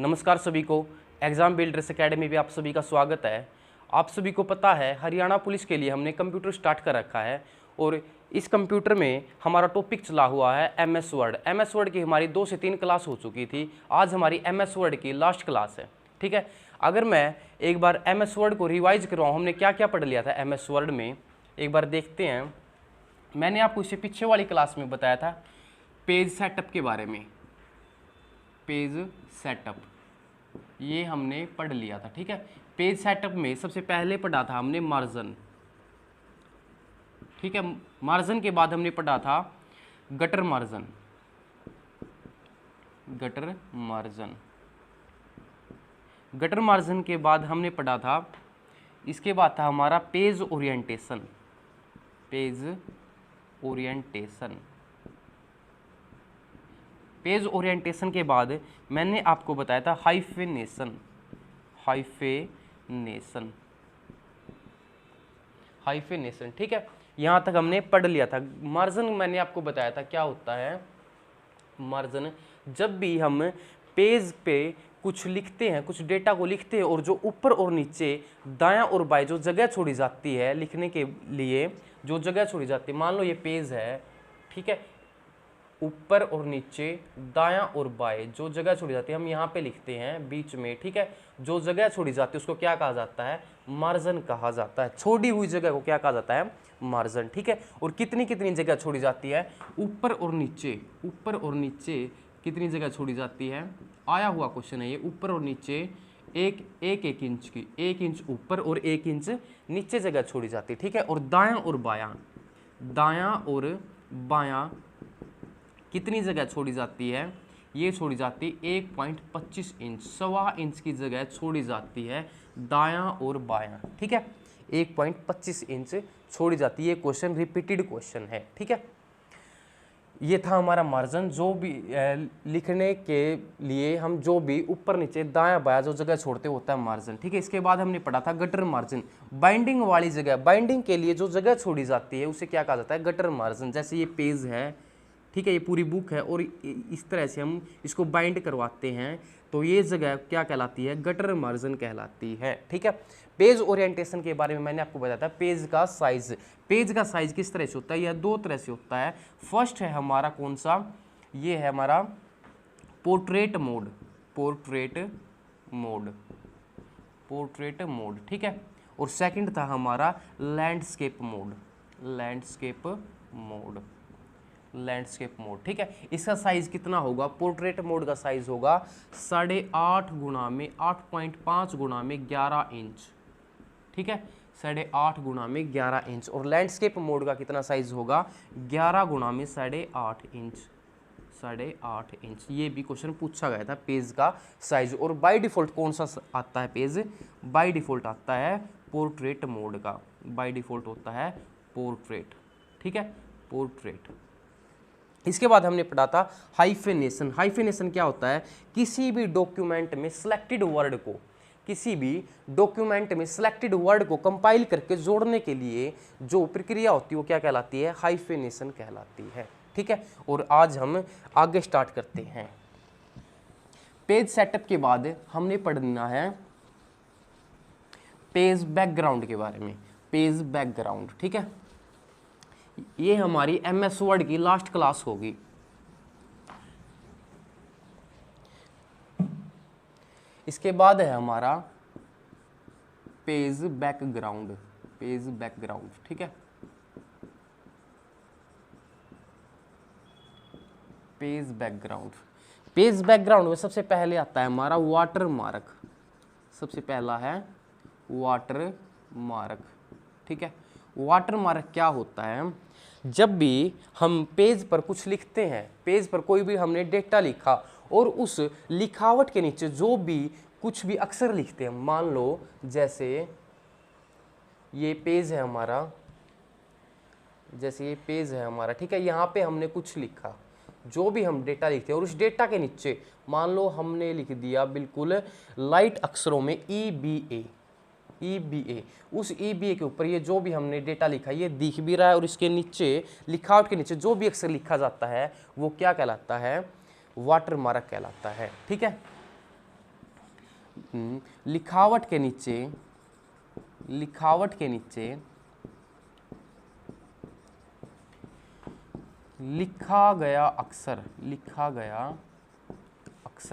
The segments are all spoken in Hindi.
नमस्कार सभी को। एग्ज़ाम बिल्डर्स एकेडमी में आप सभी का स्वागत है। आप सभी को पता है हरियाणा पुलिस के लिए हमने कंप्यूटर स्टार्ट कर रखा है और इस कंप्यूटर में हमारा टॉपिक चला हुआ है एमएस वर्ड। एमएस वर्ड की हमारी 2 से 3 क्लास हो चुकी थी। आज हमारी एमएस वर्ड की लास्ट क्लास है। ठीक है, अगर मैं एक बार एमएस वर्ड को रिवाइज करवाऊँ, हमने क्या क्या पढ़ लिया था एमएस वर्ड में, एक बार देखते हैं। मैंने आपको इससे पीछे वाली क्लास में बताया था पेज सेटअप के बारे में। पेज सेटअप ये हमने पढ़ लिया था। ठीक है, पेज सेटअप में सबसे पहले पढ़ा था हमने मार्जिन। ठीक है, मार्जिन के बाद हमने पढ़ा था gutter margin. Gutter margin, gutter margin के बाद हमने पढ़ा था, इसके बाद था हमारा page orientation. Page orientation, page orientation के बाद मैंने आपको बताया था हाइफेनेशन। हाइफेनेशन, हाइफेनेशन। ठीक है, यहाँ तक हमने पढ़ लिया था। मार्जिन मैंने आपको बताया था क्या होता है। मार्जिन, जब भी हम पेज पे कुछ लिखते हैं, कुछ डेटा को लिखते हैं और जो ऊपर और नीचे दायां और बाएं जो जगह छोड़ी जाती है लिखने के लिए, जो जगह छोड़ी जाती है, मान लो ये पेज है। ठीक है, ऊपर और नीचे दायां और बाएं जो जगह छोड़ी जाती है, हम यहाँ पे लिखते हैं बीच में। ठीक है, जो जगह छोड़ी जाती है उसको क्या कहा जाता है? मार्जिन कहा जाता है। छोड़ी हुई जगह को क्या कहा जाता है? मार्जिन। ठीक है, और कितनी कितनी जगह छोड़ी जाती है? ऊपर और नीचे, ऊपर और नीचे कितनी जगह छोड़ी जाती है? आया हुआ क्वेश्चन है ये। ऊपर और नीचे एक इंच की, 1 इंच ऊपर और 1 इंच नीचे जगह छोड़ी जाती है। ठीक है, और दायां और बायां, दायां और बायां कितनी जगह छोड़ी जाती है? ये छोड़ी जाती है 1.25 इंच, 1.25 इंच की जगह छोड़ी जाती है दायां और बायां। ठीक है, 1.25 इंच छोड़ी जाती है। ये क्वेश्चन रिपीटेड क्वेश्चन है। ठीक है, ये था हमारा मार्जिन। जो भी लिखने के लिए हम जो भी ऊपर नीचे दायां बायां जो जगह छोड़ते होता है मार्जिन। ठीक है, इसके बाद हमने पढ़ा था गटर मार्जिन। बाइंडिंग वाली जगह, बाइंडिंग के लिए जो जगह छोड़ी जाती है उसे क्या कहा जाता है? Gutter margin. जैसे ये पेज है, ठीक है, ये पूरी बुक है और इस तरह से हम इसको बाइंड करवाते हैं, तो ये जगह क्या कहलाती है? गटर मार्जिन कहलाती है। ठीक है, पेज ओरिएंटेशन के बारे में मैंने आपको बताया था। पेज का साइज, पेज का साइज किस तरह से होता है? यह 2 तरह से होता है। फर्स्ट है हमारा कौन सा? ये है हमारा portrait mode. Portrait mode, portrait mode. ठीक है, और सेकंड था हमारा landscape mode. Landscape mode, landscape mode. ठीक है, इसका साइज कितना होगा? पोर्ट्रेट मोड का साइज होगा 8.5 गुणा में 8.5 गुणा में 11 इंच। ठीक है, 8.5 गुणा में 11 इंच। और लैंडस्केप मोड का कितना साइज होगा? 11 गुणा में 8.5 इंच। 8.5 इंच। ये भी क्वेश्चन पूछा गया था पेज का साइज। और बाय डिफॉल्ट कौन सा आता है पेज? बाय डिफॉल्ट आता है पोर्ट्रेट मोड का। बाय डिफॉल्ट होता है पोर्ट्रेट। ठीक है, पोर्ट्रेट। इसके बाद हमने पढ़ा था हाइफेनेशन। हाइफेनेशन क्या होता है? किसी भी डॉक्यूमेंट में सिलेक्टेड वर्ड को, किसी भी डॉक्यूमेंट में सिलेक्टेड वर्ड को कंपाइल करके जोड़ने के लिए जो प्रक्रिया होती है वो क्या कहलाती है? हाइफेनेशन कहलाती है। ठीक है, और आज हम आगे स्टार्ट करते हैं। पेज सेटअप के बाद हमने पढ़ना है पेज बैकग्राउंड के बारे में। पेज बैकग्राउंड, ठीक है, ये हमारी एमएस वर्ड की लास्ट क्लास होगी। इसके बाद है हमारा पेज बैकग्राउंड। पेज बैकग्राउंड, ठीक है, पेज बैकग्राउंड। पेज बैकग्राउंड में सबसे पहले आता है हमारा वाटर मार्क। सबसे पहला है वाटर मार्क। ठीक है, वाटर मार्क क्या होता है? जब भी हम पेज पर कुछ लिखते हैं, पेज पर कोई भी हमने डेटा लिखा और उस लिखावट के नीचे जो भी कुछ भी अक्षर लिखते हैं, मान लो जैसे ये पेज है हमारा, जैसे ये पेज है हमारा। ठीक है, यहाँ पे हमने कुछ लिखा, जो भी हम डेटा लिखते हैं और उस डेटा के नीचे मान लो हमने लिख दिया बिल्कुल लाइट अक्षरों में EBA। EBA, उस EBA के ऊपर ये जो भी हमने डेटा लिखा ये दिख भी रहा है और इसके नीचे लिखावट के नीचे जो भी अक्षर लिखा जाता है वो क्या कहलाता है? वाटर मार्क कहलाता है। ठीक है, लिखावट के नीचे लिखा गया अक्षर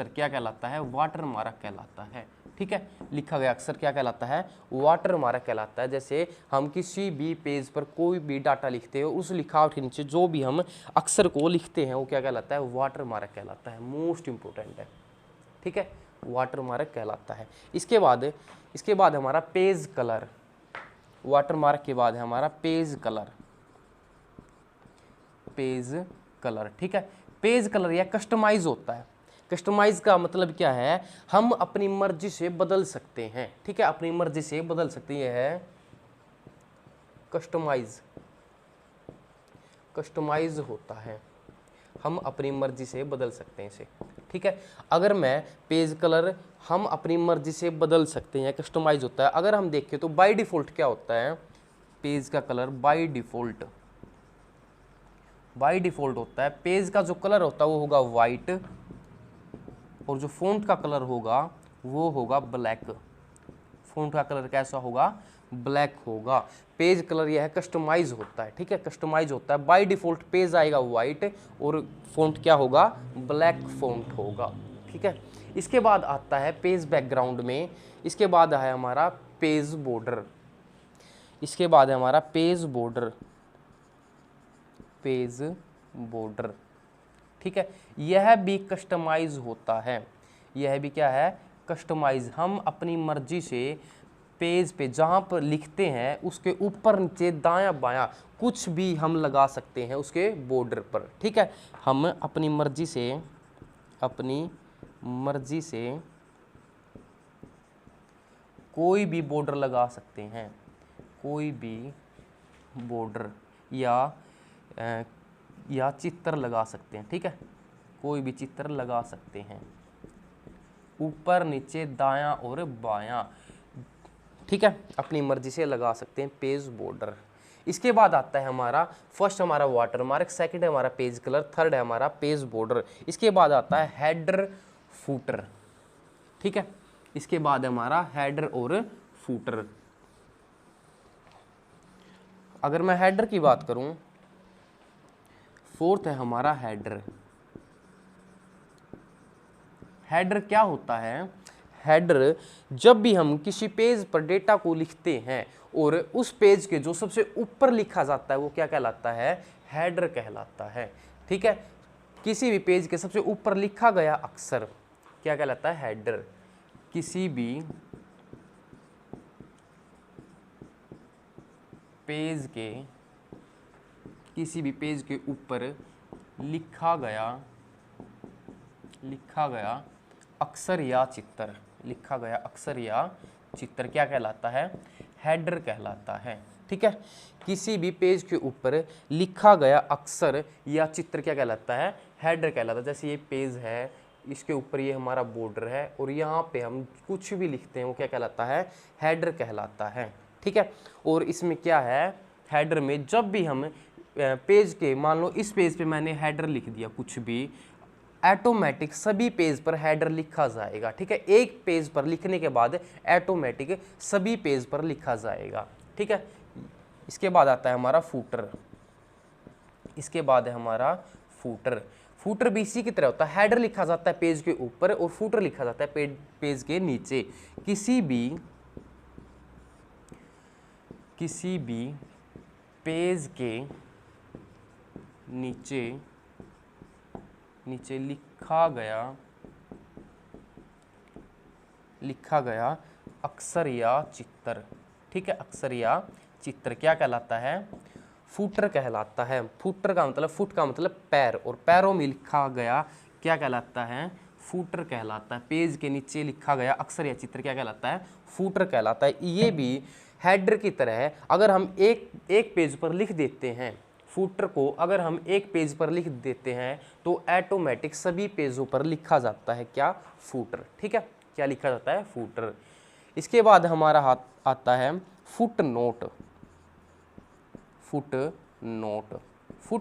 क्या कहलाता है? वाटर मार्क कहलाता है। ठीक है, लिखा गया अक्षर क्या कहलाता है? वाटर मार्क कहलाता है। जैसे हम किसी भी पेज पर कोई भी डाटा लिखते हो, उस लिखावट के नीचे जो भी हम अक्षर को लिखते हैं वो क्या कहलाता है? वाटर मार्क कहलाता है। मोस्ट इंपोर्टेंट है। ठीक है, वाटर मार्क कहलाता है। इसके बाद हमारा पेज कलर। वाटर मार्क के बाद है हमारा पेज कलर। ठीक है, पेज कलर या कस्टमाइज होता है। कस्टमाइज का मतलब क्या है? हम अपनी मर्जी से बदल सकते हैं। ठीक है, अपनी मर्जी से बदल सकते हैं। यह है कस्टमाइज होता है, हम अपनी मर्जी से बदल सकते हैं इसे। ठीक है, अगर मैं पेज कलर हम अपनी मर्जी से बदल सकते हैं, कस्टमाइज होता है। अगर हम देखें तो बाय डिफ़ॉल्ट क्या होता है? पेज का कलर बाय डिफ़ॉल्ट होता है। पेज का जो कलर होता है वो होगा वाइट, और जो फ़ॉन्ट का कलर होगा वो होगा ब्लैक। फ़ॉन्ट का कलर कैसा होगा? ब्लैक होगा। पेज कलर यह है कस्टमाइज होता है। ठीक है, कस्टमाइज होता है। बाय डिफ़ॉल्ट पेज आएगा वाइट और फ़ॉन्ट क्या होगा? ब्लैक फ़ॉन्ट होगा। ठीक है, इसके बाद आता है पेज बैकग्राउंड में। इसके बाद है हमारा पेज बॉर्डर। ठीक है, यह भी कस्टमाइज होता है। यह भी क्या है? कस्टमाइज। हम अपनी मर्जी से पेज पे जहाँ पर लिखते हैं उसके ऊपर नीचे दायां बायां कुछ भी हम लगा सकते हैं उसके बॉर्डर पर। ठीक है, हम अपनी मर्जी से कोई भी बॉर्डर लगा सकते हैं। कोई भी बॉर्डर या चित्र लगा सकते हैं। ठीक है, कोई भी चित्र लगा सकते हैं, ऊपर नीचे दायां और बायां। ठीक है, अपनी मर्जी से लगा सकते हैं पेज बॉर्डर। इसके बाद आता है हमारा फर्स्ट हमारा वाटर मार्क, सेकंड है हमारा पेज कलर, थर्ड है हमारा पेज बॉर्डर। इसके बाद आता है हेडर फूटर। ठीक है, इसके बाद हमारा हेडर और फूटर। अगर मैं हेडर की बात करूं, फोर्थ है हमारा हेडर। हेडर क्या होता है? हेडर जब भी हम किसी पेज पर डेटा को लिखते हैं और उस पेज के जो सबसे ऊपर लिखा जाता है वो क्या कहलाता है? हेडर कहलाता है। ठीक है, किसी भी पेज के सबसे ऊपर लिखा गया अक्षर क्या कहलाता है? हेडर। किसी भी पेज के ऊपर लिखा गया अक्षर या चित्र क्या कहलाता है? हेडर कहलाता है। ठीक है, किसी भी पेज के ऊपर लिखा गया अक्षर या चित्र क्या कहलाता है? हेडर कहलाता है। जैसे ये पेज है, इसके ऊपर ये हमारा बॉर्डर है और यहाँ पे हम कुछ भी लिखते हैं वो क्या कहलाता है? हेडर कहलाता है। ठीक है, और इसमें क्या है? हेडर में जब भी हम पेज के, मान लो इस पेज पे मैंने हेडर लिख दिया कुछ भी, ऑटोमेटिक सभी पेज पर हेडर लिखा जाएगा। ठीक है, एक पेज पर लिखने के बाद ऑटोमेटिक सभी पेज पर लिखा जाएगा। ठीक है, इसके बाद आता है हमारा फूटर। फूटर भी इसी की तरह होता है। हेडर लिखा जाता है पेज के ऊपर और फूटर लिखा जाता है पेज के नीचे। किसी भी पेज के नीचे लिखा गया अक्षर या चित्र। ठीक है, अक्षर या चित्र क्या कहलाता है? फूटर कहलाता है। फूटर का मतलब, फुट का मतलब पैर, और पैरों में लिखा गया क्या कहलाता है? फूटर कहलाता है। पेज के नीचे लिखा गया अक्षर या चित्र क्या कहलाता है? फूटर कहलाता है। ये भी हेडर की तरह है। अगर हम एक पेज पर लिख देते हैं फूटर को, अगर हम एक पेज पर लिख देते हैं तो ऑटोमेटिक सभी पेजों पर लिखा जाता है क्या? फूटर। ठीक है, क्या लिखा जाता है? फूटर। इसके बाद हमारा हाथ आता है फुट नोट। फुट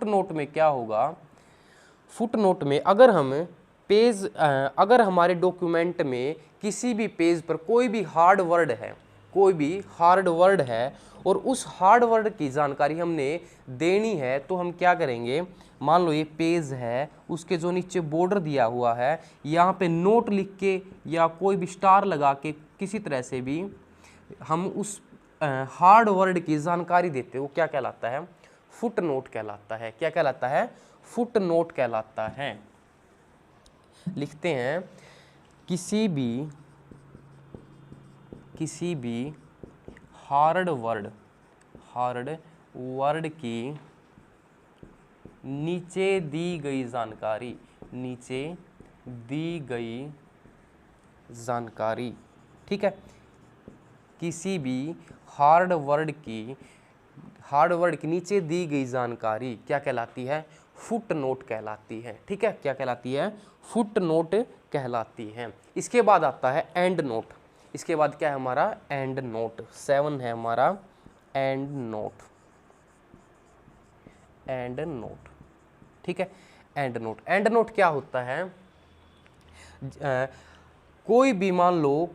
नोट में क्या होगा? फुट नोट में अगर हम पेज अगर हमारे डॉक्यूमेंट में किसी भी पेज पर कोई भी हार्ड वर्ड है, कोई भी हार्ड वर्ड है और उस हार्ड वर्ड की जानकारी हमने देनी है, तो हम क्या करेंगे, मान लो ये पेज है, उसके जो नीचे बॉर्डर दिया हुआ है, यहाँ पे नोट लिख के या कोई भी स्टार लगा के किसी तरह से भी हम उस हार्ड वर्ड की जानकारी देते हैं, वो क्या कहलाता है, फुट नोट कहलाता है। क्या कहलाता है, फुट नोट कहलाता है। लिखते हैं किसी भी हार्ड वर्ड की नीचे दी गई जानकारी, ठीक है, किसी भी हार्ड वर्ड की नीचे दी गई जानकारी क्या कहलाती है, फुट नोट कहलाती है। ठीक है, क्या कहलाती है, फुट नोट कहलाती है। इसके बाद आता है एंड नोट। इसके बाद क्या है हमारा, एंड नोट। 7 है हमारा एंड नोट। ठीक है, एंड नोट क्या होता है, कोई भी मान लो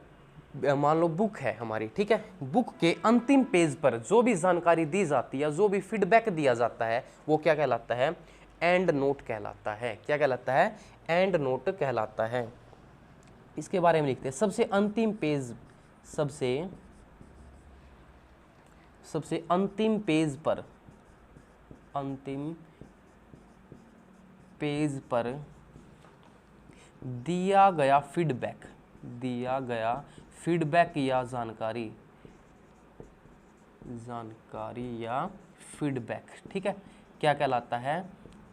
बुक है हमारी, ठीक है, बुक के अंतिम पेज पर जो भी जानकारी दी जाती है, जो भी फीडबैक दिया जाता है, वो क्या कहलाता है, एंड नोट कहलाता है। क्या कहलाता है, एंड नोट कहलाता है। इसके बारे में लिखते हैं, सबसे अंतिम पेज पर दिया गया फीडबैक या जानकारी या फीडबैक, ठीक है, क्या कहलाता है,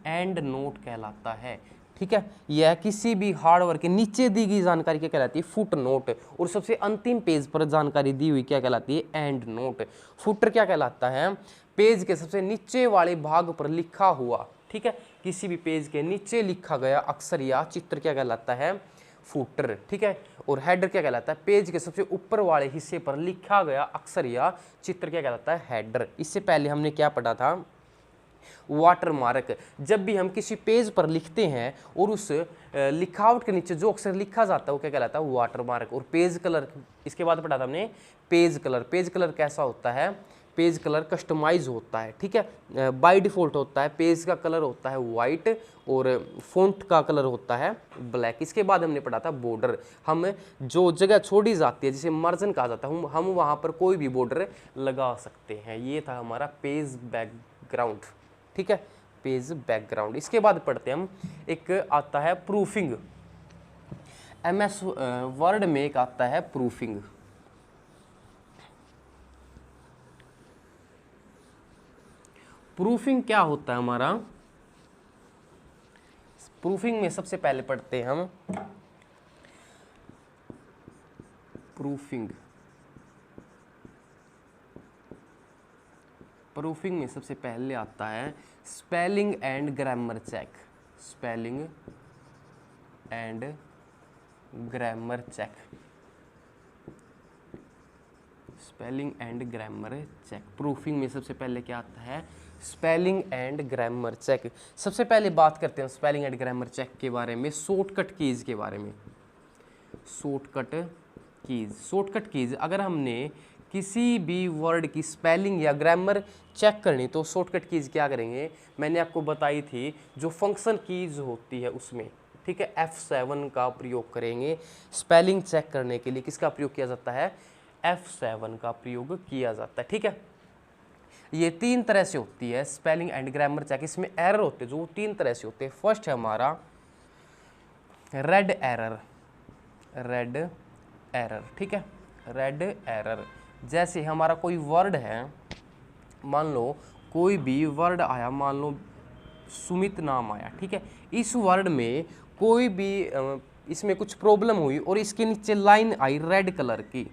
एंड नोट कहलाता है। ठीक है, यह किसी भी हार्डवेयर के नीचे दी गई जानकारी क्या कहलाती है, फुट नोट, और सबसे अंतिम पेज पर जानकारी दी हुई क्या कहलाती है, एंड नोट। फुटर क्या कहलाता है, पेज के सबसे नीचे वाले भाग पर लिखा हुआ, ठीक है, किसी भी पेज के नीचे लिखा गया अक्षर या चित्र क्या कहलाता है, फुटर। ठीक है, और हेडर क्या कहलाता है, पेज के सबसे ऊपर वाले हिस्से पर लिखा गया अक्षर या चित्र क्या कहलाता है, हेडर। इससे पहले हमने क्या पढ़ा था, वाटरमार्क। जब भी हम किसी पेज पर लिखते हैं और उस लिखावट के नीचे जो अक्षर लिखा जाता है वो क्या कहलाता है, वाटरमार्क। और पेज कलर, इसके बाद पढ़ा था हमने पेज कलर कैसा होता है, पेज कलर कस्टमाइज होता है। ठीक है, बाय डिफॉल्ट होता है, पेज का कलर होता है वाइट और फॉन्ट का कलर होता है ब्लैक। इसके बाद हमने पढ़ा था बॉर्डर। हम जो जगह छोड़ी जाती है जिसे मार्जिन कहा जाता है, हम वहाँ पर कोई भी बॉर्डर लगा सकते हैं। ये था हमारा पेज बैकग्राउंड। ठीक है, पेज बैकग्राउंड। इसके बाद पढ़ते हैं हम, एक आता है प्रूफिंग। MS वर्ड में एक आता है प्रूफिंग। प्रूफिंग क्या होता है हमारा, प्रूफिंग में सबसे पहले पढ़ते हैं हम प्रूफिंग में सबसे पहले आता है spelling and grammar check. Proofing में सबसे पहले क्या आता है, स्पेलिंग एंड ग्रामर चेक। सबसे पहले बात करते हैं स्पेलिंग एंड ग्रामर चेक के बारे में, शॉर्टकट कीज के बारे में। शॉर्टकट कीज, अगर हमने किसी भी वर्ड की स्पेलिंग या ग्रामर चेक करनी तो शॉर्टकट कीज क्या करेंगे, मैंने आपको बताई थी, जो फंक्शन कीज होती है उसमें, ठीक है, F7 का प्रयोग करेंगे स्पेलिंग चेक करने के लिए। किसका प्रयोग किया जाता है, F7 का प्रयोग किया जाता है। ठीक है, ये 3 तरह से होती है स्पेलिंग एंड ग्रामर चेक। इसमें एरर होते हैं जो 3 तरह से होते हैं। फर्स्ट है हमारा रेड एरर। ठीक है, रेड एरर, जैसे हमारा कोई वर्ड है, मान लो कोई भी वर्ड आया, मान लो सुमित नाम आया, ठीक है, इस वर्ड में कोई भी इसमें कुछ प्रॉब्लम हुई और इसके नीचे लाइन आई रेड कलर की,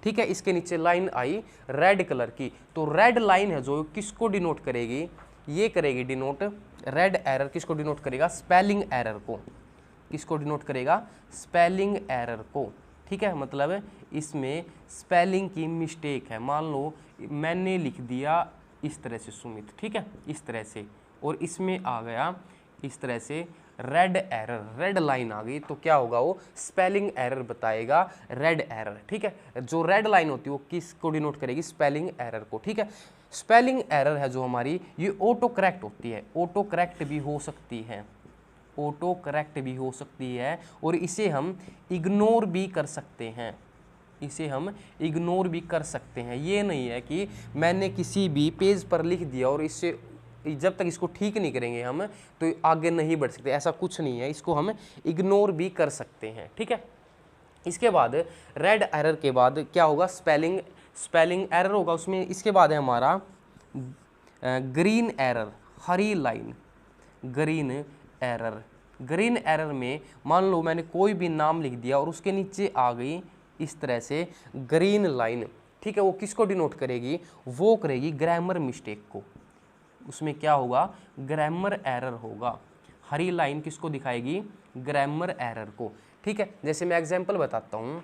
ठीक है, इसके नीचे लाइन आई रेड कलर की, तो रेड लाइन है जो किसको डिनोट करेगी, ये करेगी डिनोट, रेड एरर किसको डिनोट करेगा, स्पेलिंग एरर को। किसको डिनोट करेगा, स्पेलिंग एरर को। ठीक है, मतलब इसमें स्पेलिंग की मिस्टेक है। मान लो मैंने लिख दिया इस तरह से सुमित, ठीक है, इस तरह से, और इसमें आ गया इस तरह से रेड एरर, रेड लाइन आ गई तो क्या होगा, वो स्पेलिंग एरर बताएगा, रेड एरर। ठीक है, जो रेड लाइन होती है वो किसको डिनोट करेगी, स्पेलिंग एरर को। ठीक है, स्पेलिंग एरर है जो हमारी, ये ऑटो करेक्ट होती है, ऑटो करेक्ट भी हो सकती है, ऑटो करेक्ट भी हो सकती है, और इसे हम इग्नोर भी कर सकते हैं, इसे हम इग्नोर भी कर सकते हैं। ये नहीं है कि मैंने किसी भी पेज पर लिख दिया और इससे जब तक इसको ठीक नहीं करेंगे हम तो आगे नहीं बढ़ सकते, ऐसा कुछ नहीं है, इसको हम इग्नोर भी कर सकते हैं। ठीक है, इसके बाद रेड एरर के बाद क्या होगा, स्पेलिंग एरर होगा उसमें। इसके बाद है हमारा ग्रीन एरर, हरी line, green error. Green error में मान लो मैंने कोई भी नाम लिख दिया और उसके नीचे आ गई इस तरह से ग्रीन लाइन। ठीक है, वो किसको डिनोट करेगी, वो करेगी ग्रामर मिस्टेक को, उसमें क्या होगा, ग्रामर एरर होगा। हरी लाइन किसको दिखाएगी, ग्रामर एरर को। ठीक है, जैसे मैं एग्जांपल बताता हूँ,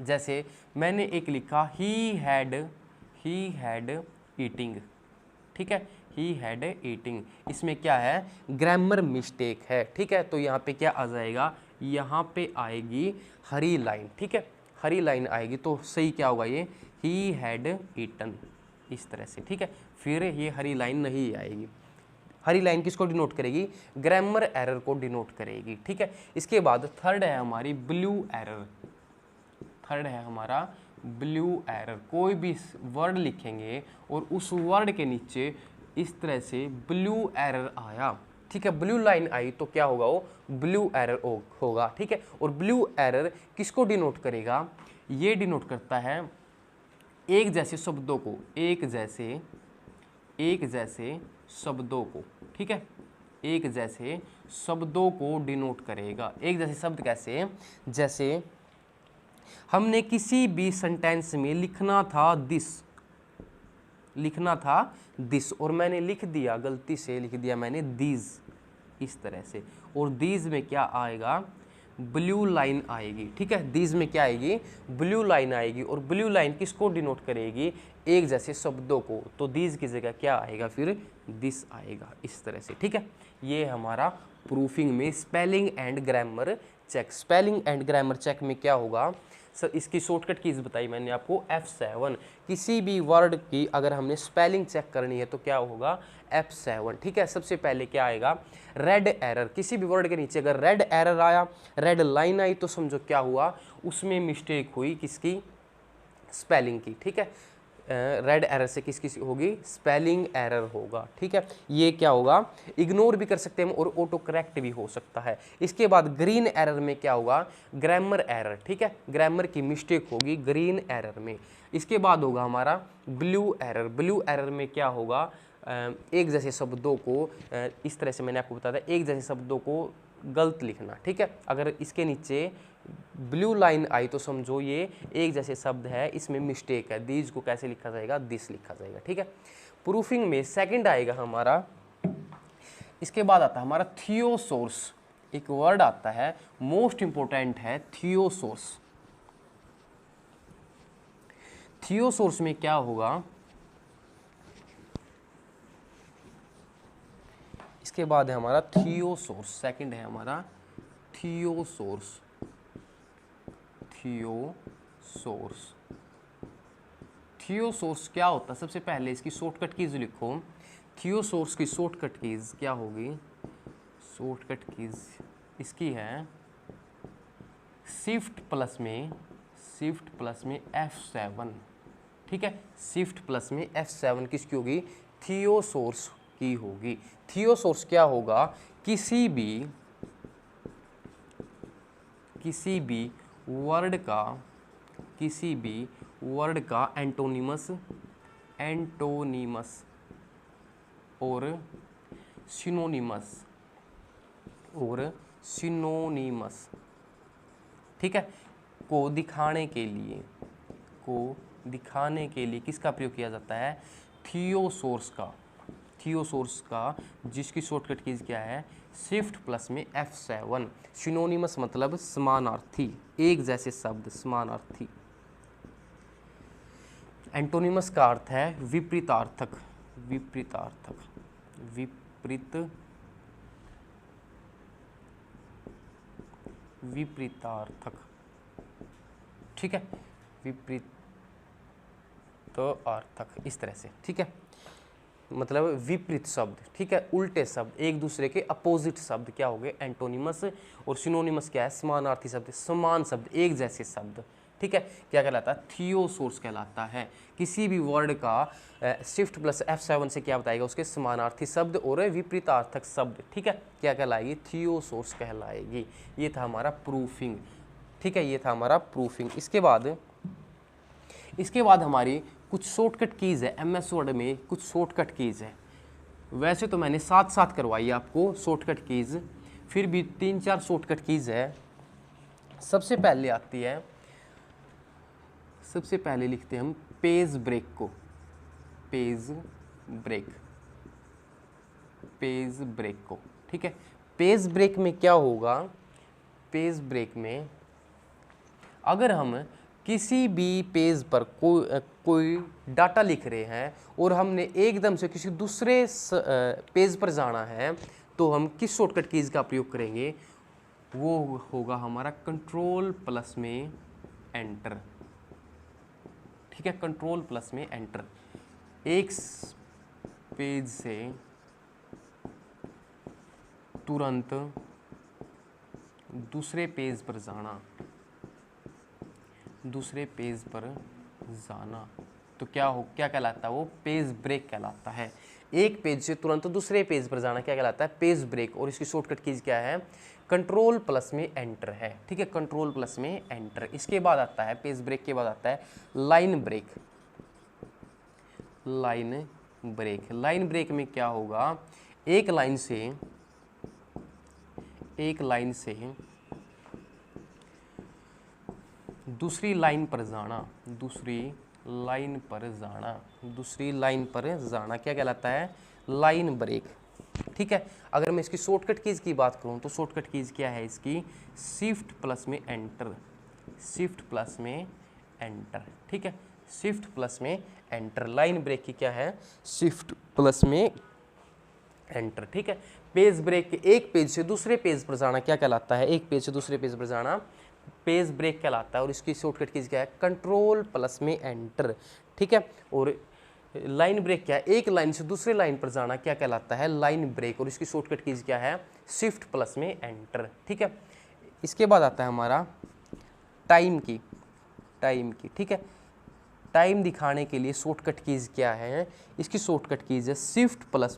जैसे मैंने एक लिखा ही हैड ईटिंग। ठीक है, ही हैड ईटिंग, इसमें क्या है, ग्रामर मिस्टेक है। ठीक है, तो यहाँ पे क्या आ जाएगा, यहाँ पे आएगी हरी लाइन। ठीक है, हरी लाइन आएगी तो सही क्या होगा, ये ही हैड ईटन, इस तरह से। ठीक है, फिर ये हरी लाइन नहीं आएगी। हरी लाइन किसको डिनोट करेगी, ग्रामर एरर को डिनोट करेगी। ठीक है, इसके बाद थर्ड है हमारी ब्लू एरर, थर्ड है हमारा ब्लू एरर। कोई भी वर्ड लिखेंगे और उस वर्ड के नीचे इस तरह से ब्लू एरर आया, ठीक है, ब्लू लाइन आई तो क्या होगा, वो ब्लू एरर होगा। ठीक है, और ब्लू एरर किसको डिनोट करेगा, ये डिनोट करता है एक जैसे शब्दों को, एक जैसे शब्दों को। ठीक है, एक जैसे शब्दों को डिनोट करेगा। एक जैसे शब्द कैसे, जैसे हमने किसी भी सेंटेंस में लिखना था दिस और मैंने लिख दिया, गलती से लिख दिया मैंने दीज, इस तरह से, और दीज में क्या आएगा, ब्लू लाइन आएगी। ठीक है, दीज में क्या आएगी, ब्लू लाइन आएगी, और ब्लू लाइन किसको डिनोट करेगी, एक जैसे शब्दों को, तो दीज की जगह क्या आएगा, फिर दिस आएगा, इस तरह से। ठीक है, ये हमारा प्रूफिंग में spelling and grammar check. Spelling and grammar check में क्या होगा सर, इसकी शॉर्टकट कीज बताई मैंने आपको, F7। किसी भी वर्ड की अगर हमने स्पेलिंग चेक करनी है तो क्या होगा, F7। ठीक है, सबसे पहले क्या आएगा, रेड एरर। किसी भी वर्ड के नीचे अगर रेड एरर आया, रेड लाइन आई, तो समझो क्या हुआ, उसमें मिस्टेक हुई, किसकी, स्पेलिंग की। ठीक है, रेड एरर से किसकी होगी, स्पेलिंग एरर होगा। ठीक है, ये क्या होगा, इग्नोर भी कर सकते हैं और ऑटो करेक्ट भी हो सकता है। इसके बाद ग्रीन एरर में क्या होगा, ग्रामर एरर। ठीक है, ग्रामर की मिस्टेक होगी ग्रीन एरर में। इसके बाद होगा हमारा ब्लू एरर। ब्लू एरर में क्या होगा, एक जैसे शब्दों को, इस तरह से मैंने आपको बताया था, एक जैसे शब्दों को गलत लिखना। ठीक है, अगर इसके नीचे ब्लू लाइन आई तो समझो ये एक जैसे शब्द है, इसमें मिस्टेक है, दीज को कैसे लिखा जाएगा, दिस लिखा जाएगा। ठीक है, प्रूफिंग में सेकंड आएगा हमारा, इसके बाद आता है हमारा थियोसोर्स। एक वर्ड आता है, मोस्ट इंपोर्टेंट है, थियोसोर्स। थियोसोर्स में क्या होगा, इसके बाद है हमारा थियोसोर्स, सेकंड है हमारा थियोसोर्स। थियोसोर्स क्या होता है, सबसे पहले इसकी शॉर्टकट कीज लिखो। थियोसोर्स की शॉर्टकट कीज क्या होगी, शॉर्टकट कीज इसकी है शिफ्ट प्लस में F7। ठीक है, शिफ्ट प्लस में F7 किसकी होगी, थियोसोर्स की होगी। थियोसोर्स क्या होगा, किसी भी वर्ड का एंटोनिमस और सिनोनिमस, ठीक है, को दिखाने के लिए किसका प्रयोग किया जाता है, थियोसोर्स का, जिसकी शॉर्टकट कीज क्या है, शिफ्ट प्लस में F7। सिनोनिमस मतलब समानार्थी, एक जैसे शब्द, समानार्थी। एंटोनिमस का अर्थ है विपरीतार्थक, विपरीत विपरीतार्थक, ठीक है, विपरीतार्थक इस तरह से, ठीक है, मतलब विपरीत शब्द, ठीक है, उल्टे शब्द, एक दूसरे के अपोजिट शब्द क्या हो गए, एंटोनिमस। और सिनोनिमस क्या है, समानार्थी शब्द, समान शब्द, एक जैसे शब्द, ठीक है, क्या कहलाता है, थियोसोर्स कहलाता है। किसी भी वर्ड का शिफ्ट प्लस F7 से क्या बताएगा, उसके समानार्थी शब्द और विपरीतार्थक शब्द, ठीक है, क्या कहलाएगी, थियोसोर्स कहलाएगी। ये था हमारा प्रूफिंग, ठीक है, ये था हमारा प्रूफिंग। इसके बाद हमारी कुछ शॉर्टकट कीज़ है, MS वर्ड में कुछ शॉर्टकट कीज़ है। वैसे तो मैंने साथ साथ करवाई आपको शॉर्टकट कीज़, फिर भी 3-4 शॉर्टकट कीज़ है। सबसे पहले आती है, सबसे पहले लिखते हैं हम पेज ब्रेक को, पेज ब्रेक को, ठीक है। पेज ब्रेक में क्या होगा, पेज ब्रेक में अगर हम किसी भी पेज पर कोई डाटा लिख रहे हैं और हमने एकदम से किसी दूसरे पेज पर जाना है, तो हम किस शॉर्टकट कीज़ का प्रयोग करेंगे, वो होगा हमारा कंट्रोल प्लस में एंटर, ठीक है, कंट्रोल प्लस में एंटर। एक पेज से तुरंत दूसरे पेज पर जाना, दूसरे पेज पर जाना, तो क्या कहलाता है, वो पेज ब्रेक कहलाता है। एक पेज से तुरंत दूसरे पेज पर जाना क्या कहलाता है, पेज ब्रेक। और इसकी शॉर्टकट कीज क्या है, कंट्रोल प्लस में एंटर है, ठीक है, कंट्रोल प्लस में एंटर। इसके बाद आता है, पेज ब्रेक के बाद आता है लाइन ब्रेक। लाइन ब्रेक में क्या होगा, एक लाइन से दूसरी लाइन पर जाना क्या कहलाता है, लाइन ब्रेक, ठीक है। अगर मैं इसकी शॉर्टकट कीज की बात करूं तो शॉर्टकट कीज क्या है इसकी, शिफ्ट प्लस में एंटर, ठीक है, शिफ्ट प्लस में एंटर। लाइन ब्रेक की क्या है, शिफ्ट प्लस में एंटर, ठीक है। पेज ब्रेक के एक पेज से दूसरे पेज पर जाना क्या कहलाता है, एक पेज से दूसरे पेज पर जाना पेज ब्रेक कहलाता है। और इसकी शॉर्टकट कीज क्या है, कंट्रोल प्लस में एंटर, ठीक है। और लाइन ब्रेक क्या है, एक लाइन से दूसरे लाइन पर जाना क्या कहलाता है, लाइन ब्रेक। और इसकी शॉर्टकट कीज क्या है, शिफ्ट प्लस में एंटर, ठीक है। इसके बाद आता है हमारा टाइम की, ठीक है। टाइम दिखाने के लिए शॉर्टकट कीज क्या है, इसकी शॉर्टकट कीज है शिफ्ट प्लस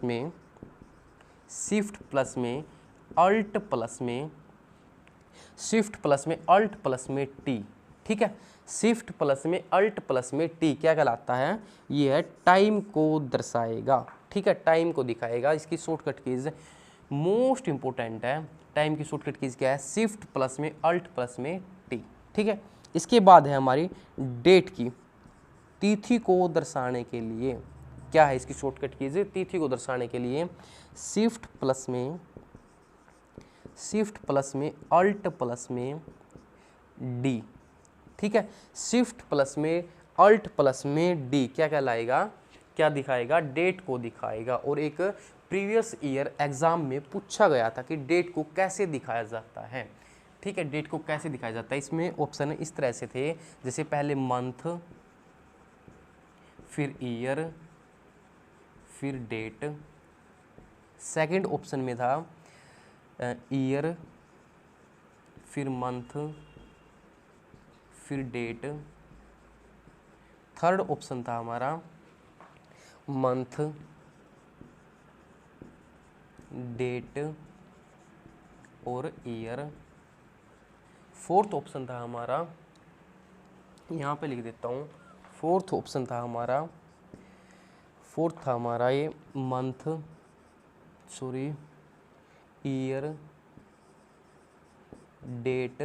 में अल्ट प्लस में टी, ठीक है। शिफ्ट प्लस में अल्ट प्लस में टी क्या कहलाता है, ये है टाइम को दर्शाएगा, ठीक है, टाइम को दिखाएगा। इसकी शॉर्टकट कीज मोस्ट इंपोर्टेंट है, टाइम की शॉर्टकट कीज क्या है, शिफ्ट प्लस में अल्ट प्लस में टी, ठीक है। इसके बाद है हमारी डेट की, तिथि को दर्शाने के लिए क्या है इसकी शॉर्टकट कीज, तिथि को दर्शाने के लिए शिफ्ट प्लस में अल्ट प्लस में डी, ठीक है। शिफ्ट प्लस में अल्ट प्लस में डी क्या कहलाएगा, क्या दिखाएगा, डेट को दिखाएगा। और एक प्रीवियस ईयर एग्जाम में पूछा गया था कि डेट को कैसे दिखाया जाता है, ठीक है, डेट को कैसे दिखाया जाता है। इसमें ऑप्शन इस तरह से थे, जैसे पहले मंथ, फिर ईयर, फिर डेट। सेकंड ऑप्शन में था ईयर, फिर मंथ, फिर डेट। थर्ड ऑप्शन था हमारा मंथ, डेट और ईयर। फोर्थ ऑप्शन था हमारा, यहाँ पे लिख देता हूँ, फोर्थ ऑप्शन था हमारा, ये मंथ, ईयर, डेट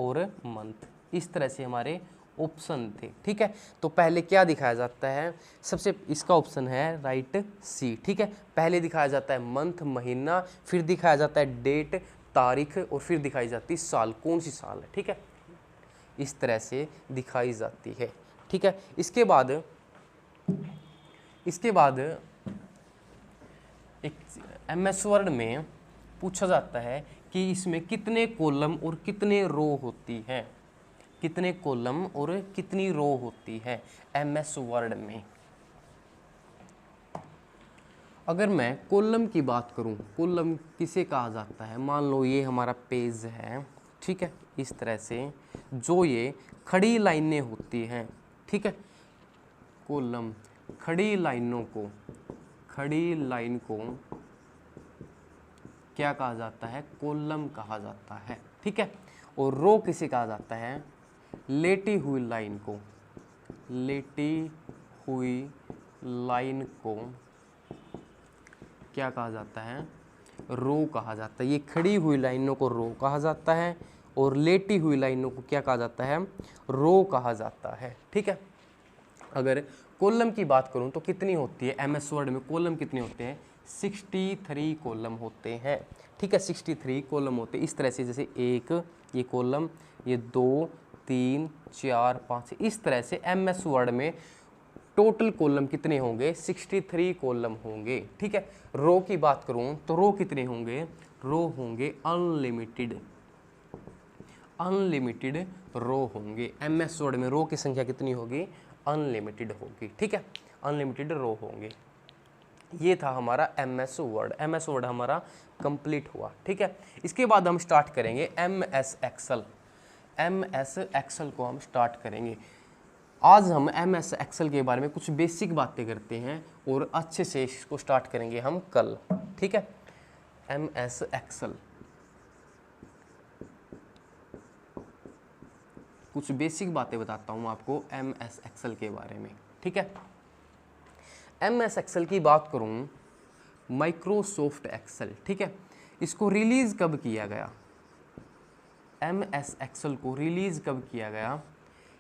और मंथ। इस तरह से हमारे ऑप्शन थे, ठीक है। तो पहले क्या दिखाया जाता है, सबसे इसका ऑप्शन है राइट सी, ठीक है। पहले दिखाया जाता है मंथ, महीना, फिर दिखाया जाता है डेट, तारीख, और फिर दिखाई जाती है साल, कौन सी साल है, ठीक है। इस तरह से दिखाई जाती है, ठीक है। इसके बाद एक MS वर्ड में पूछा जाता है कि इसमें कितने कॉलम और कितने रो होती है, कितने कॉलम और कितनी रो होती है एमएस वर्ड में। अगर मैं कॉलम की बात करूं, कॉलम किसे कहा जाता है, मान लो ये हमारा पेज है, ठीक है, इस तरह से जो ये खड़ी लाइनें होती हैं, ठीक है, कॉलम खड़ी लाइनों को, खड़ी लाइन को क्या कहा जाता है, कॉलम कहा जाता है, ठीक है। और रो किसे कहा जाता है, लेटी हुई लाइन को, लेटी हुई लाइन को क्या कहा जाता है, रो कहा जाता है। ये खड़ी हुई लाइनों को रो कहा जाता है और लेटी हुई लाइनों को क्या कहा जाता है, रो कहा जाता है, ठीक है। अगर कॉलम की बात करूं तो कितनी होती है एमएस वर्ड में, कॉलम कितने होते हैं, 63 कॉलम होते हैं, ठीक है, 63 कॉलम होते हैं। इस तरह से जैसे एक ये कॉलम, ये 2 3 4 5, इस तरह से एमएस वर्ड में टोटल कॉलम कितने होंगे, 63 कॉलम होंगे, ठीक है। रो की बात करूं तो रो कितने होंगे, रो होंगे अनलिमिटेड, अनलिमिटेड रो होंगे। एमएस वर्ड में रो की संख्या कितनी होगी, अनलिमिटेड होगी, ठीक है, अनलिमिटेड रो होंगे। ये था हमारा एमएस वर्ड, एमएस वर्ड हमारा कंप्लीट हुआ, ठीक है। इसके बाद हम स्टार्ट करेंगे एमएस एक्सेल, एमएस एक्सेल को हम स्टार्ट करेंगे। आज हम एमएस एक्सेल के बारे में कुछ बेसिक बातें करते हैं और अच्छे से इसको स्टार्ट करेंगे हम कल, ठीक है। एमएस एक्सेल, कुछ बेसिक बातें बताता हूँ आपको एमएस एक्सेल के बारे में, ठीक है। एमएस एक्सेल की बात करूँ, माइक्रोसॉफ्ट एक्सेल, ठीक है, इसको रिलीज़ कब किया गया, एमएस एक्सेल को रिलीज़ कब किया गया,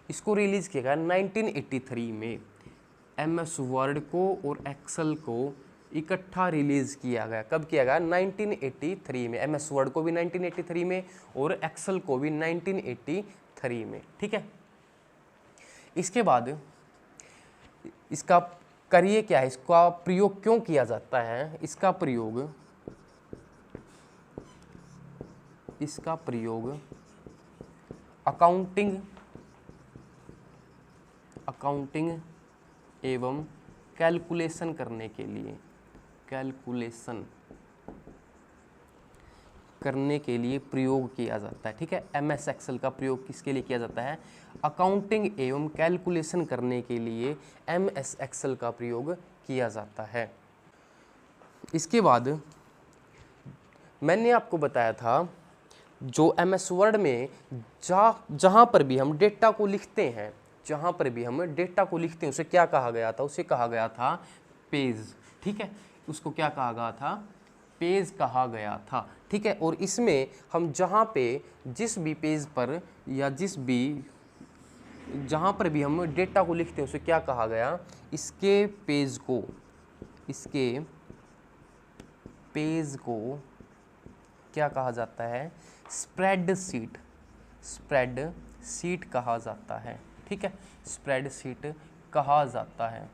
इसको रिलीज़ किया गया 1983 में। एमएस वर्ड को और एक्सेल को इकट्ठा रिलीज़ किया गया, कब किया गया, 1983 में। एमएस वर्ड को भी 1983 में और एक्सेल को भी 1983 में, ठीक है। इसके बाद इसका करिए क्या है, इसका प्रयोग क्यों किया जाता है, इसका प्रयोग अकाउंटिंग एवं कैलकुलेशन करने के लिए, कैलकुलेशन करने के लिए प्रयोग किया जाता है, ठीक है। एमएस एक्सेल का प्रयोग किसके लिए किया जाता है, अकाउंटिंग एवं कैलकुलेशन करने के लिए एमएस एक्सेल का प्रयोग किया जाता है। इसके बाद मैंने आपको बताया था जो एमएस वर्ड में जहाँ पर भी हम डेटा को लिखते हैं, जहाँ पर भी हम डेटा को लिखते हैं उसे क्या कहा गया था, उसे कहा गया था पेज, ठीक है, उसको क्या कहा गया था, पेज कहा गया था, ठीक है। और इसमें हम जहाँ पे जिस भी पेज पर या जहाँ पर भी हम डेटा को लिखते हैं उसे क्या कहा गया, इसके पेज को क्या कहा जाता है, स्प्रेडशीट कहा जाता है, ठीक है, स्प्रेडशीट कहा जाता है।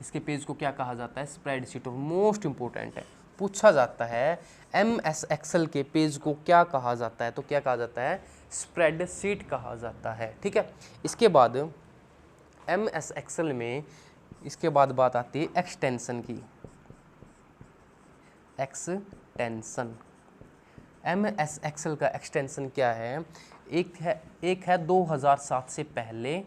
इसके पेज को क्या कहा जाता है, स्प्रेडशीट। और मोस्ट इंपॉर्टेंट है, पूछा जाता है एमएस एक्सेल के पेज को क्या कहा जाता है, तो क्या कहा जाता है, स्प्रेडशीट कहा जाता है, ठीक है। इसके बाद एमएस एक्सेल में इसके बाद बात आती है एक्सटेंशन की, एक्सटेंशन। एमएस एक्सेल का एक्सटेंशन क्या है, एक है 2007 से पहले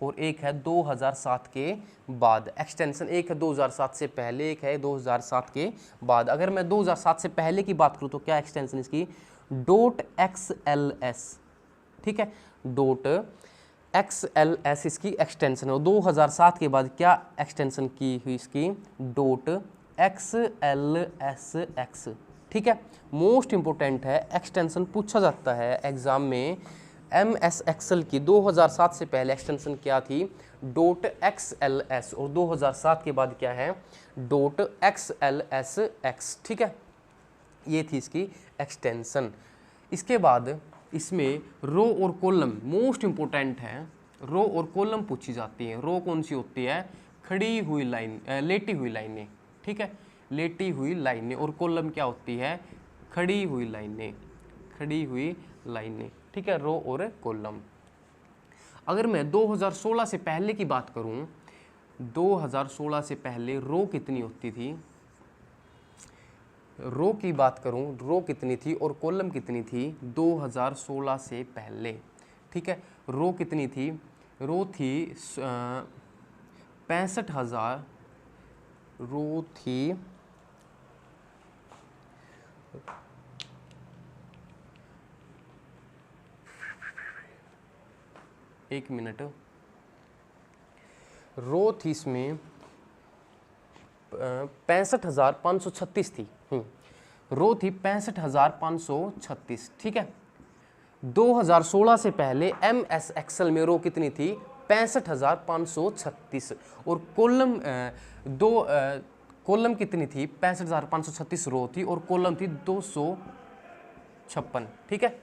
और एक है 2007 के बाद। एक्सटेंशन एक है 2007 से पहले, एक है 2007 के बाद। अगर मैं 2007 से पहले की बात करूं तो क्या एक्सटेंशन इसकी, .xls, ठीक है, .xls इसकी एक्सटेंशन है। 2007 के बाद क्या एक्सटेंशन की हुई इसकी, .xlsx, ठीक है। मोस्ट इंपोर्टेंट है, एक्सटेंशन पूछा जाता है एग्जाम में। एमएस एक्सेल की 2007 से पहले एक्सटेंशन क्या थी, .xls, और 2007 के बाद क्या है, .xlsx, ठीक है, ये थी इसकी एक्सटेंशन। इसके बाद इसमें रो और कॉलम मोस्ट इंपोर्टेंट है, रो और कॉलम पूछी जाती है। रो कौन सी होती है, खड़ी हुई लाइन, लेटी हुई लाइनें, ठीक है, लेटी हुई लाइनें। और कॉलम क्या होती है, खड़ी हुई लाइनें, खड़ी हुई लाइनें, ठीक है, रो और कॉलम। अगर मैं 2016 से पहले की बात करूं, 2016 से पहले रो कितनी होती थी, रो की बात करूं, रो कितनी थी और कॉलम कितनी थी 2016 से पहले, ठीक है। रो कितनी थी, रो थी 65,000, रो थी 1 मिनट, रो थी इसमें 65,536 थी। रो थी 65,536, ठीक है। 2016 से पहले MS एक्सेल में रो कितनी थी 65,536 और कॉलम कितनी थी 65,536 रो थी और कॉलम थी 256, ठीक है।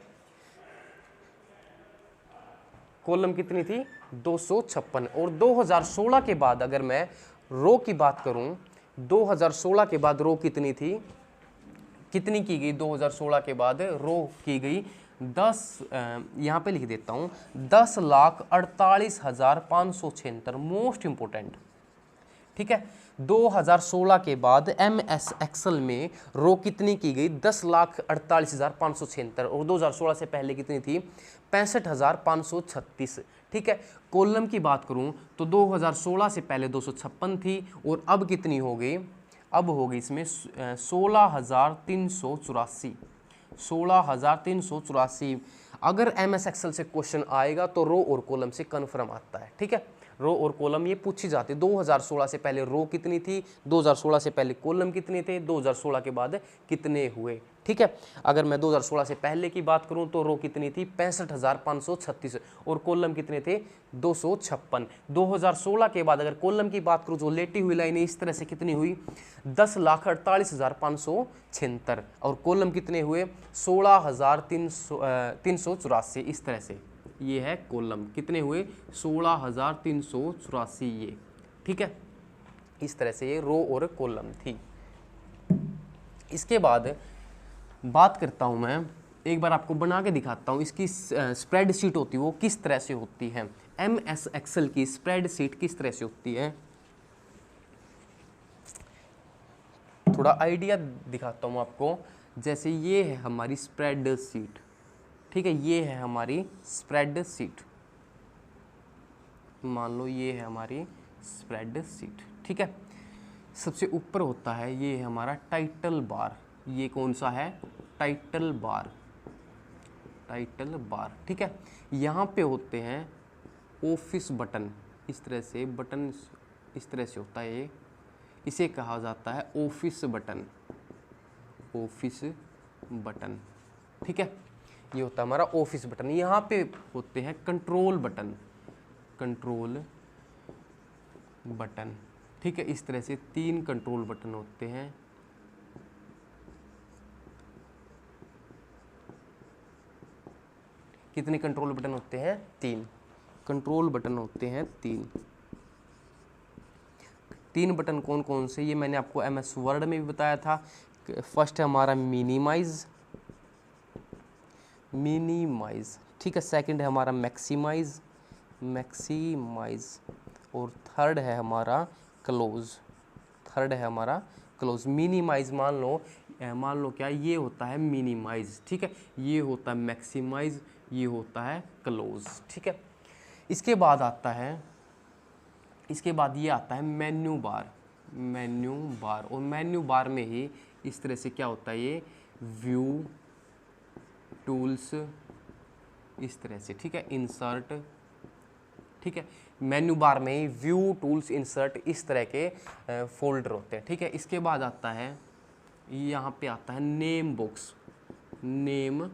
कॉलम कितनी थी 256 और 2016 के बाद अगर मैं रो की बात करूं, 2016 के बाद रो कितनी थी, कितनी की गई 2016 के बाद रो की गई 10, यहाँ पे लिख देता हूँ 10,48,576, मोस्ट इंपोर्टेंट, ठीक है। 2016 के बाद MS एक्सेल में रो कितनी की गई 10,48,576 और 2016 से पहले कितनी थी 65,536, ठीक है। कॉलम की बात करूं तो 2016 से पहले 256 थी और अब कितनी हो गई, अब हो गई इसमें 16,384, 16,384। अगर MS एक्सेल से क्वेश्चन आएगा तो रो और कॉलम से कन्फर्म आता है, ठीक है। रो और कॉलम ये पूछी जाती है, 2016 से पहले रो कितनी थी, 2016 से पहले कॉलम कितने थे, 2016 के बाद कितने हुए, ठीक है। अगर मैं 2016 से पहले की बात करूं तो रो कितनी थी 65,536 और कॉलम कितने थे 256। 2016 के बाद अगर कॉलम की बात करूं जो लेटी हुई लाइनें इस तरह से कितनी हुई 10,48,576 और कॉलम कितने हुए 16,384, इस तरह से ये है कॉलम, कितने हुए 16,384 ये, ठीक है। इस तरह से ये रो और कॉलम थी। इसके बाद बात करता हूं मैं, एक बार आपको बना के दिखाता हूं इसकी स्प्रेडशीट होती है वो किस तरह से होती है, MS एक्सेल की स्प्रेडशीट किस तरह से होती है, थोड़ा आइडिया दिखाता हूं आपको। जैसे ये है हमारी स्प्रेडशीट, ठीक है, ये है हमारी स्प्रेडशीट, मान लो ये है हमारी स्प्रेडशीट, ठीक है। सबसे ऊपर होता है ये है हमारा टाइटल बार, ये कौन सा है टाइटल बार, टाइटल बार, ठीक है। यहाँ पे होते हैं ऑफिस बटन, इस तरह से बटन इस तरह से होता है ये, इसे कहा जाता है ऑफिस बटन, ऑफिस बटन, ठीक है। ये होता है हमारा ऑफिस बटन। यहाँ पे होते हैं कंट्रोल बटन, कंट्रोल बटन, ठीक है। इस तरह से 3 कंट्रोल बटन होते हैं, कितने कंट्रोल बटन होते हैं 3 कंट्रोल बटन होते हैं, 3 बटन कौन कौन से, ये मैंने आपको MS वर्ड में भी बताया था। फर्स्ट है हमारा मिनिमाइज, मिनिमाइज, ठीक है। सेकंड है हमारा मैक्सिमाइज, मैक्सिमाइज और थर्ड है हमारा क्लोज, थर्ड है हमारा क्लोज। मिनिमाइज मान लो क्या ये होता है मिनिमाइज, ठीक है, ये होता है मैक्सिमाइज, ये होता है क्लोज, ठीक है। इसके बाद आता है, इसके बाद ये आता है मेन्यू बार, मेन्यू बार, और मेन्यू बार में ही इस तरह से क्या होता है ये व्यू टूल्स, इस तरह से, ठीक है, इंसर्ट, ठीक है। मेन्यू बार में ही व्यू टूल्स इंसर्ट इस तरह के फोल्डर होते हैं, ठीक है। इसके बाद आता है यहाँ पे आता है नेम बॉक्स, नेम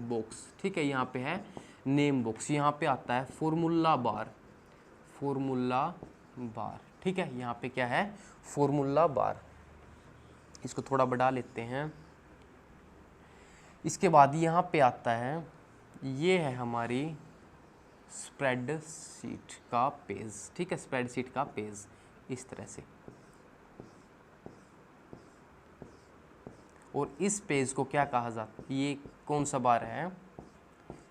बॉक्स, ठीक है, यहाँ पे है नेम बॉक्स। यहाँ पे आता है फॉर्मूला बार, फॉर्मूला बार, ठीक है, यहाँ पे क्या है फॉर्मूला बार। इसको थोड़ा बढ़ा लेते हैं। इसके बाद यहाँ पे आता है, ये है हमारी स्प्रेडशीट का पेज, ठीक है, स्प्रेडशीट का पेज इस तरह से। और इस पेज को क्या कहा जाता है, ये कौन सा बार है,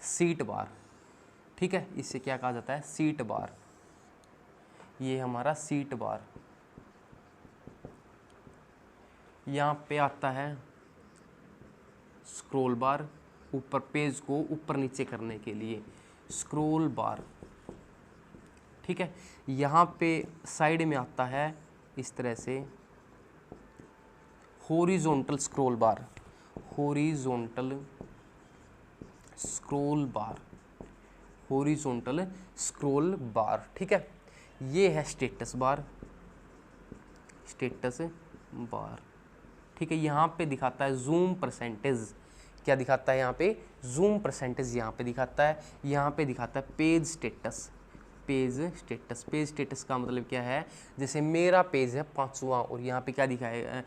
सीट बार, ठीक है, इससे क्या कहा जाता है, सीट बार, ये हमारा सीट बार। यहाँ पे आता है स्क्रॉल बार, ऊपर पेज को ऊपर नीचे करने के लिए स्क्रॉल बार, ठीक है। यहाँ पे साइड में आता है इस तरह से हॉरिजॉन्टल स्क्रॉल बार, हॉरिजॉन्टल स्क्रॉल बार, हॉरिजॉन्टल स्क्रॉल बार, ठीक है। ये है स्टेटस बार, स्टेटस बार, ठीक है। यहाँ पे दिखाता है जूम परसेंटेज, क्या दिखाता है यहाँ पे, जूम परसेंटेज यहाँ पे दिखाता है। यहाँ पे दिखाता है page status, page status, page status का मतलब क्या है, जैसे मेरा पेज है 5वां और यहाँ पे क्या दिखाएगा,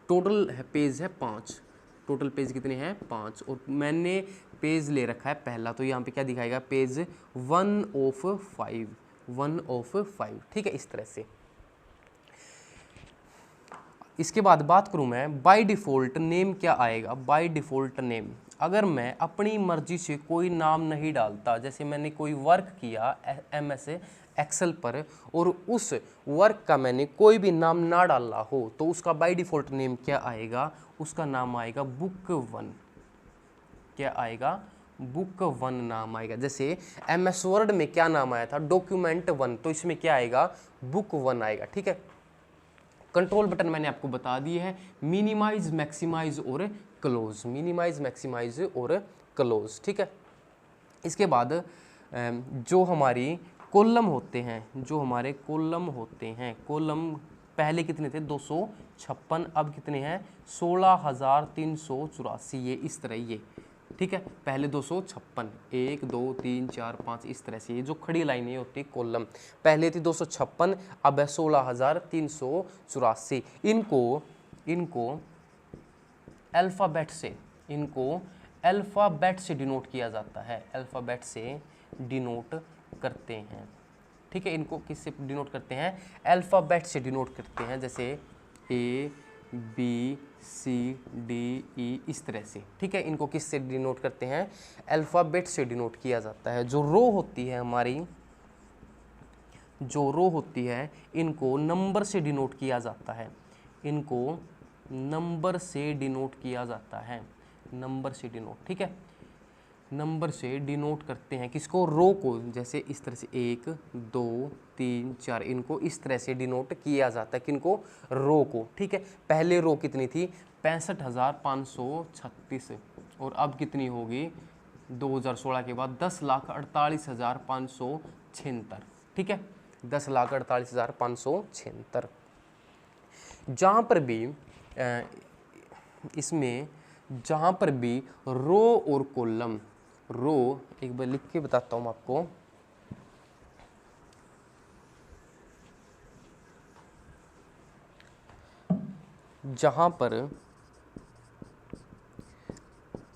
टोटल है पेज है 5, टोटल पेज कितने हैं 5 और मैंने पेज ले रखा है पहला, तो यहाँ पे क्या दिखाएगा, पेज 1 ऑफ 5, 1 ऑफ 5, ठीक है, इस तरह से। इसके बाद बात करूं मैं बाय डिफ़ॉल्ट नेम क्या आएगा, बाय डिफ़ॉल्ट नेम, अगर मैं अपनी मर्जी से कोई नाम नहीं डालता, जैसे मैंने कोई वर्क किया MS एक्सेल पर और उस वर्क का मैंने कोई भी नाम ना डाला हो, तो उसका बाय डिफ़ॉल्ट नेम क्या आएगा, उसका नाम आएगा बुक 1, क्या आएगा, बुक 1 नाम आएगा। जैसे MS वर्ड में क्या नाम आया था, डॉक्यूमेंट 1, तो इसमें क्या आएगा, बुक 1 आएगा, ठीक है। कंट्रोल बटन मैंने आपको बता दिए हैं, मिनिमाइज, मैक्सिमाइज और क्लोज, मिनिमाइज, मैक्सिमाइज और क्लोज, ठीक है। इसके बाद जो हमारी कॉलम होते हैं, जो हमारे कॉलम होते हैं, कॉलम पहले कितने थे 256, अब कितने हैं 16,384, ये इस तरह, ये ठीक है, पहले 256, 1 2 3 4 5 इस तरह से, ये जो खड़ी लाइनें होती है कॉलम, पहले थी 256, अब है 16,384। इनको अल्फ़ाबेट से, इनको अल्फ़ाबेट से डिनोट किया जाता है, अल्फ़ाबेट से डिनोट करते हैं, ठीक है। इनको किससे डिनोट करते हैं, अल्फ़ाबेट से डिनोट करते हैं, जैसे ABCDE इस तरह से, ठीक है। इनको किससे डिनोट करते हैं, अल्फ़ाबेट से डिनोट किया जाता है। जो रो होती है हमारी, जो रो होती है, इनको नंबर से डिनोट किया जाता है, इनको नंबर से डिनोट किया जाता है, नंबर से डिनोट, ठीक है, नंबर से डिनोट करते हैं किसको, रो को, जैसे इस तरह से 1 2 3 4, इनको इस तरह से डिनोट किया जाता है, किनको, रो को, ठीक है। पहले रो कितनी थी 65,536 और अब कितनी होगी 2016 के बाद 10,48,576, ठीक है, 10,48,576। जहाँ पर भी इसमें जहाँ पर भी रो और कॉलम, रो एक बार लिख के बताता हूँ आपको, जहाँ पर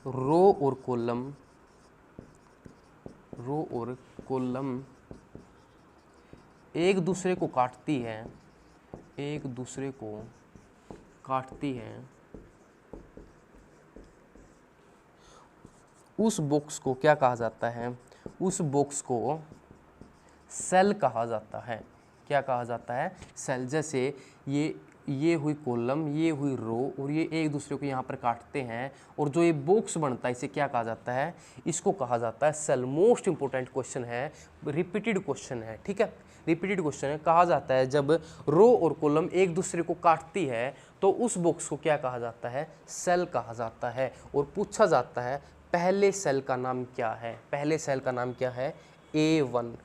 रो और कॉलम एक दूसरे को काटती है, एक दूसरे को काटती है, उस बॉक्स को क्या कहा जाता है, उस बॉक्स को सेल कहा जाता है, क्या कहा जाता है, सेल। जैसे ये हुई कॉलम, ये हुई रो और ये एक दूसरे को यहाँ पर काटते हैं और जो ये बॉक्स बनता है इसे क्या कहा जाता है, इसको कहा जाता है सेल। मोस्ट इंपोर्टेंट क्वेश्चन है, रिपीटेड क्वेश्चन है, ठीक है, रिपीटेड क्वेश्चन है। कहा जाता है जब रो और कॉलम एक दूसरे को काटती है तो उस बॉक्स को क्या कहा जाता है, सेल कहा जाता है। और पूछा जाता है पहले सेल का नाम क्या है, पहले सेल का नाम क्या है, A1,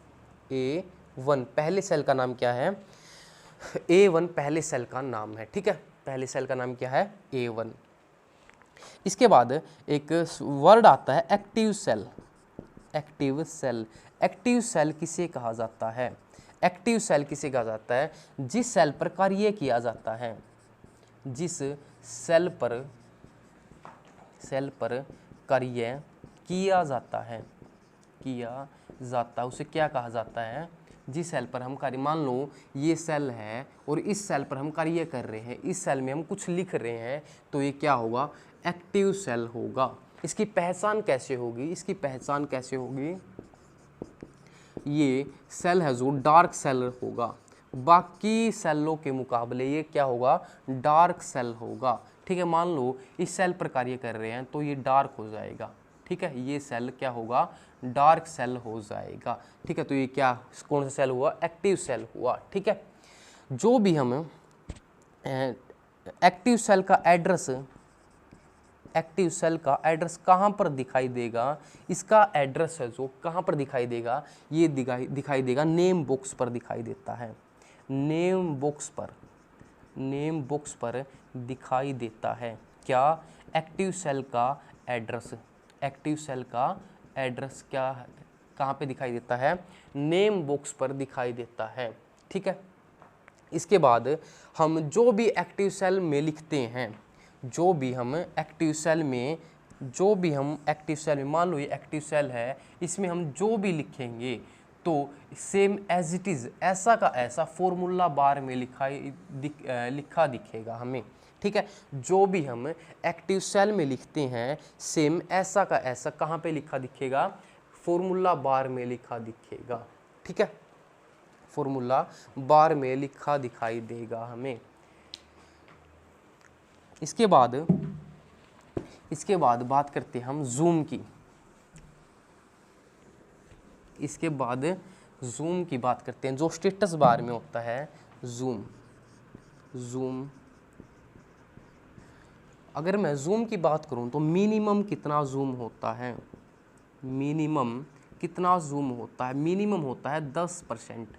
A1 पहले सेल का नाम क्या है, A1 पहले सेल का नाम है, ठीक है, पहले सेल का नाम क्या है, A1। इसके बाद एक वर्ड आता है active cell, active cell. Active cell किसे कहा जाता है, एक्टिव सेल किसे कहा जाता है, जिस सेल पर कार्य किया जाता है, जिस सेल पर कार्य किया जाता है, किया जाता है, उसे क्या कहा जाता है, जिस सेल पर हम कार्य, मान लो ये सेल है और इस सेल पर हम कार्य कर रहे हैं, इस सेल में हम कुछ लिख रहे हैं, तो ये क्या होगा, एक्टिव सेल होगा। इसकी पहचान कैसे होगी, इसकी पहचान कैसे होगी, ये सेल है जो डार्क सेल होगा, बाकी सेलों के मुकाबले ये क्या होगा, डार्क सेल होगा। ठीक है, मान लो इस सेल पर कार्य कर रहे हैं तो ये डार्क हो जाएगा। ठीक है, ये सेल क्या होगा, डार्क सेल हो जाएगा। ठीक है, तो ये क्या, कौन सा सेल हुआ, एक्टिव सेल हुआ। ठीक है, जो भी हम एक्टिव सेल का एड्रेस, एक्टिव सेल का एड्रेस कहाँ पर दिखाई देगा, इसका एड्रेस है जो कहाँ पर दिखाई देगा, ये दिखाई देगा नेम बॉक्स पर दिखाई देता है, नेम बॉक्स पर, नेम बॉक्स पर दिखाई देता है। क्या, एक्टिव सेल का एड्रेस, एक्टिव सेल का एड्रेस क्या है, कहाँ पे दिखाई देता है, नेम बॉक्स पर दिखाई देता है। ठीक है, इसके बाद हम जो भी एक्टिव सेल में लिखते हैं, जो भी हम एक्टिव सेल में, जो भी हम एक्टिव सेल में, मान लो ये एक्टिव सेल है, इसमें हम जो भी लिखेंगे तो सेम एज इट इज़, ऐसा का ऐसा फॉर्मूला बार में लिखा दिखेगा हमें। ठीक है, जो भी हम एक्टिव सेल में लिखते हैं सेम ऐसा का ऐसा कहाँ पे लिखा दिखेगा, फॉर्मूला बार में लिखा दिखेगा। ठीक है, फॉर्मूला बार में लिखा दिखाई देगा हमें। इसके बाद बात करते हैं हम जूम की, इसके बाद जूम की बात करते हैं, जो स्टेटस बार में होता है जूम, जूम। अगर मैं जूम की बात करूं तो मिनिमम कितना जूम होता है, मिनिमम कितना जूम होता है, मिनिमम होता है 10%,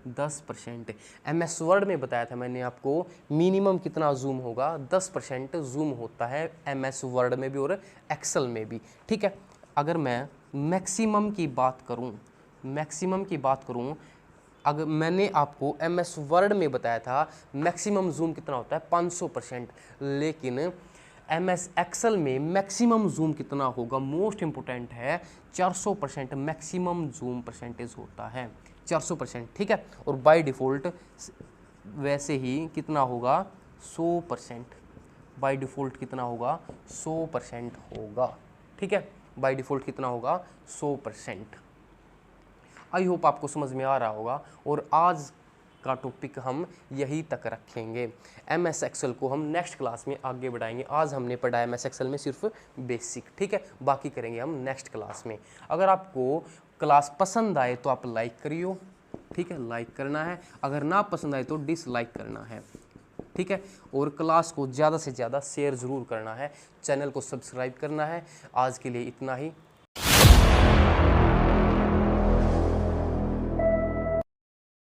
10%। MS वर्ड में बताया था मैंने आपको मिनिमम कितना जूम होगा, 10% जूम होता है MS वर्ड में भी और एक्सेल में भी। ठीक है, अगर मैं मैक्सिमम की बात करूं, मैक्सिमम की बात करूं, अगर मैंने आपको MS वर्ड में बताया था मैक्सिमम जूम कितना होता है 500%, लेकिन MS एक्सेल में मैक्सिमम जूम कितना होगा, मोस्ट इम्पोर्टेंट है 400% मैक्सिमम जूम परसेंटेज होता है, 400%। ठीक है, और बाय डिफ़ॉल्ट वैसे ही कितना होगा, 100%, बाय डिफ़ॉल्ट कितना होगा, 100% होगा। ठीक है, बाय डिफ़ॉल्ट कितना होगा, 100%। आई होप आपको समझ में आ रहा होगा, और आज का टॉपिक हम यही तक रखेंगे। MS एक्सेल को हम नेक्स्ट क्लास में आगे बढ़ाएंगे। आज हमने पढ़ा MS एक्सेल में सिर्फ बेसिक। ठीक है, बाकी करेंगे हम नेक्स्ट क्लास में। अगर आपको क्लास पसंद आए तो आप लाइक करियो। ठीक है, लाइक करना है, अगर ना पसंद आए तो डिसलाइक करना है। ठीक है, और क्लास को ज़्यादा से ज़्यादा शेयर ज़रूर करना है, चैनल को सब्सक्राइब करना है। आज के लिए इतना ही।